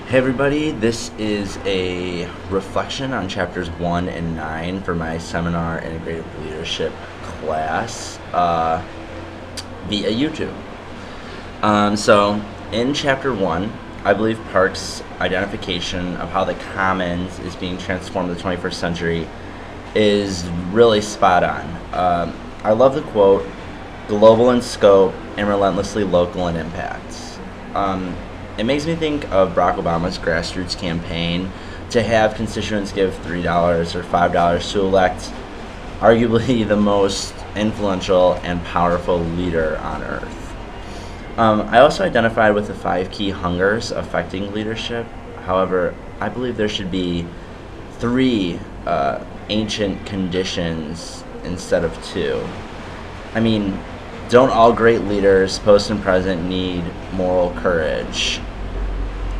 Hey everybody, this is a reflection on chapters 1 and 9 for my seminar integrative leadership class via YouTube. So in chapter 1, I believe Park's identification of how the commons is being transformed in the 21st century is really spot on. I love the quote, global in scope and relentlessly local in impacts. It makes me think of Barack Obama's grassroots campaign to have constituents give $3 or $5 to elect arguably the most influential and powerful leader on earth. I also identified with the 5 key hungers affecting leadership. However, I believe there should be 3 ancient conditions instead of 2. I mean, don't all great leaders, post and present, need moral courage?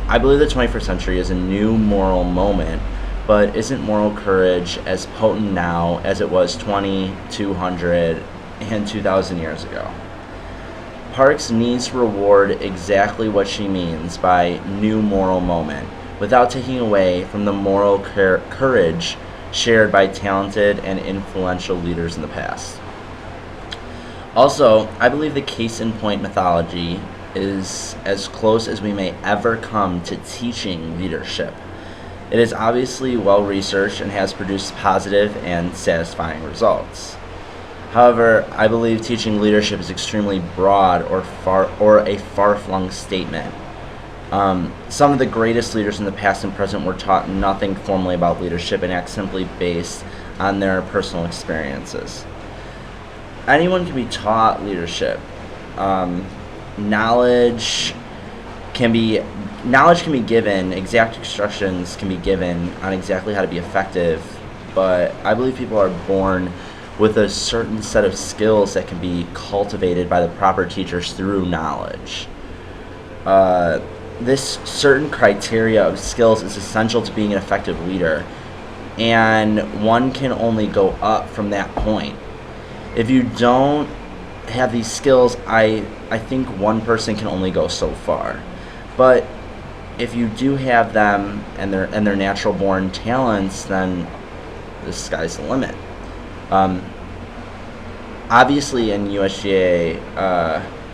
I believe the 21st century is a new moral moment, but isn't moral courage as potent now as it was 20, 200, and 2,000 years ago? Parks needs to reward exactly what she means by new moral moment, without taking away from the moral courage shared by talented and influential leaders in the past. Also, I believe the case-in-point mythology is as close as we may ever come to teaching leadership. It is obviously well-researched and has produced positive and satisfying results. However, I believe teaching leadership is extremely broad or a far-flung statement. Some of the greatest leaders in the past and present were taught nothing formally about leadership and act simply based on their personal experiences. Anyone can be taught leadership. Knowledge can be given, exact instructions can be given on exactly how to be effective, but I believe people are born with a certain set of skills that can be cultivated by the proper teachers through knowledge. This certain criteria of skills is essential to being an effective leader, and one can only go up from that point. If you don't have these skills, I think one person can only go so far. But if you do have them and their natural born talents, then the sky's the limit. Obviously in USGA,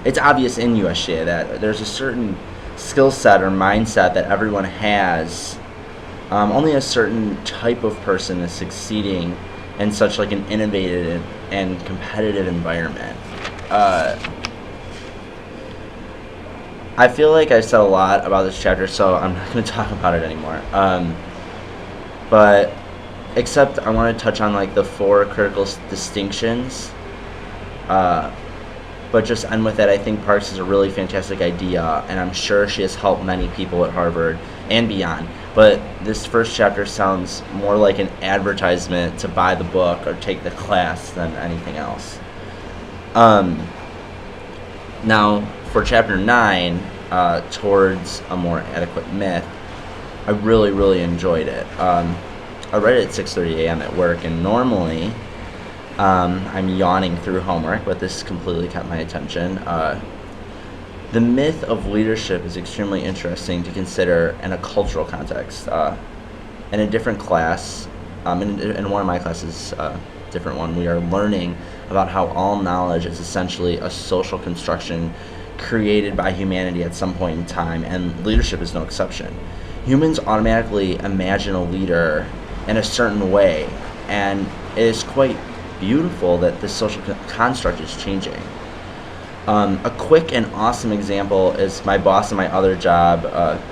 it's obvious in USGA that there's a certain skill set or mindset that everyone has. Only a certain type of person is succeeding in such like an innovative and competitive environment. I feel like I said a lot about this chapter, so I'm not going to talk about it anymore. But except I want to touch on like the 4 critical distinctions. But just end with it. I think Parks is a really fantastic idea, and I'm sure she has helped many people at Harvard and beyond. But this first chapter sounds more like an advertisement to buy the book or take the class than anything else. Now, for chapter 9, towards a more adequate myth, I really enjoyed it. I read it at 6:30 a.m. at work, and normally I'm yawning through homework, but this completely kept my attention. The myth of leadership is extremely interesting to consider in a cultural context. In a different class, in one of my classes, different one, we are learning about how all knowledge is essentially a social construction created by humanity at some point in time, and leadership is no exception. Humans automatically imagine a leader in a certain way, and it is quite beautiful that this social construct is changing. A quick and awesome example is my boss in my other job.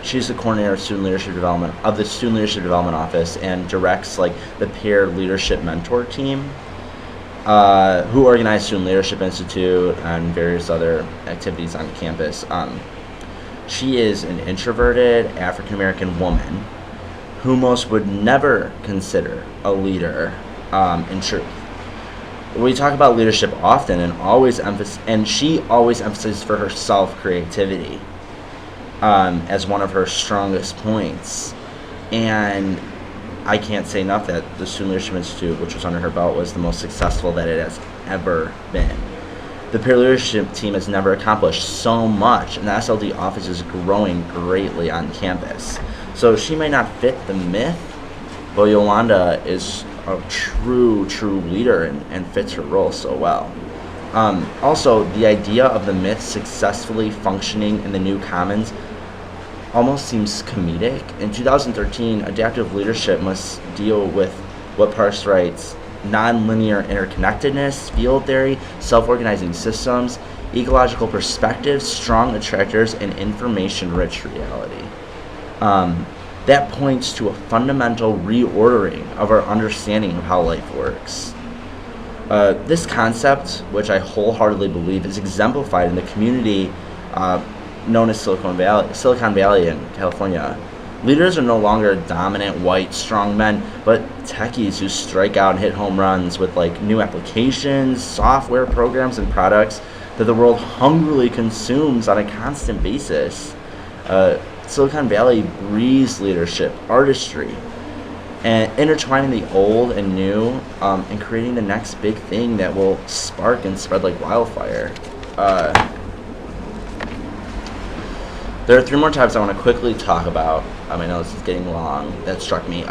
She's the coordinator of student leadership development of the student leadership development office and directs like the peer leadership mentor team, who organize Student Leadership Institute and various other activities on campus. She is an introverted African American woman who most would never consider a leader in truth. We talk about leadership often, and she always emphasizes for herself creativity as one of her strongest points. And I can't say enough that the Student Leadership Institute, which was under her belt, was the most successful that it has ever been. The peer leadership team has never accomplished so much, and the SLD office is growing greatly on campus. So she may not fit the myth, but Yolanda is a true leader and fits her role so well. Also, the idea of the myth successfully functioning in the new commons almost seems comedic. In 2013, adaptive leadership must deal with what Parks writes: nonlinear interconnectedness, field theory, self-organizing systems, ecological perspectives, strong attractors, and information-rich reality. That points to a fundamental reordering of our understanding of how life works. This concept, which I wholeheartedly believe, is exemplified in the community known as Silicon Valley in California. Leaders are no longer dominant, white, strong men, but techies who strike out and hit home runs with like new applications, software programs, and products that the world hungrily consumes on a constant basis. Silicon Valley breathes leadership, artistry, and intertwining the old and new, and creating the next big thing that will spark and spread like wildfire. There are 3 more topics I want to quickly talk about. I know this is getting long. That struck me.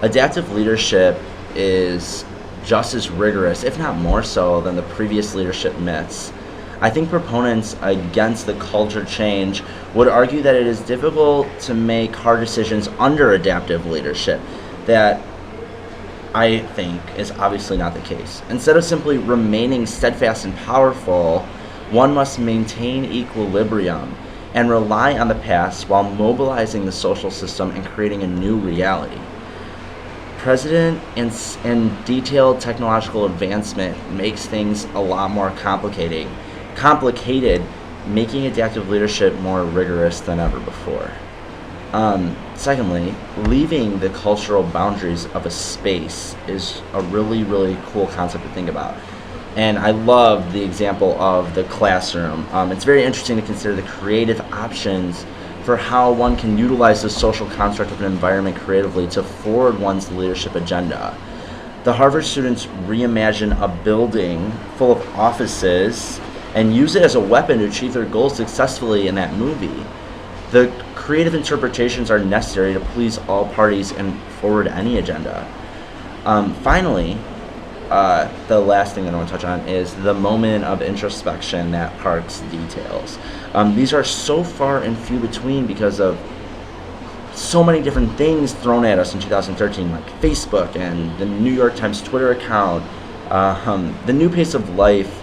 Adaptive leadership is just as rigorous, if not more so, than the previous leadership myths. I think proponents against the culture change would argue that it is difficult to make hard decisions under adaptive leadership. That, I think, is obviously not the case. Instead of simply remaining steadfast and powerful, one must maintain equilibrium and rely on the past while mobilizing the social system and creating a new reality. Precedent and detailed technological advancement makes things a lot more complicated, making adaptive leadership more rigorous than ever before. Secondly, leaving the cultural boundaries of a space is a really cool concept to think about. And I love the example of the classroom. It's very interesting to consider the creative options for how one can utilize the social construct of an environment creatively to forward one's leadership agenda. The Harvard students reimagine a building full of offices and use it as a weapon to achieve their goals successfully in that movie. The creative interpretations are necessary to please all parties and forward any agenda. Finally, the last thing that I want to touch on is the moment of introspection that Parks details. These are so far and few between because of so many different things thrown at us in 2013, like Facebook and the New York Times Twitter account. The new pace of life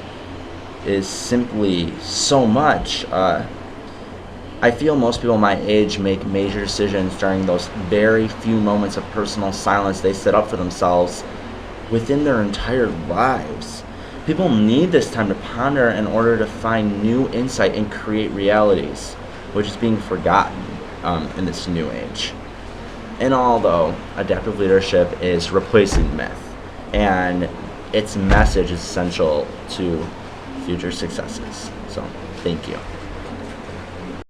is simply so much. I feel most people my age make major decisions during those very few moments of personal silence they set up for themselves within their entire lives. People need this time to ponder in order to find new insight and create realities, which is being forgotten in this new age. In all, though, adaptive leadership is replacing myth, and its message is essential to future successes. So, thank you.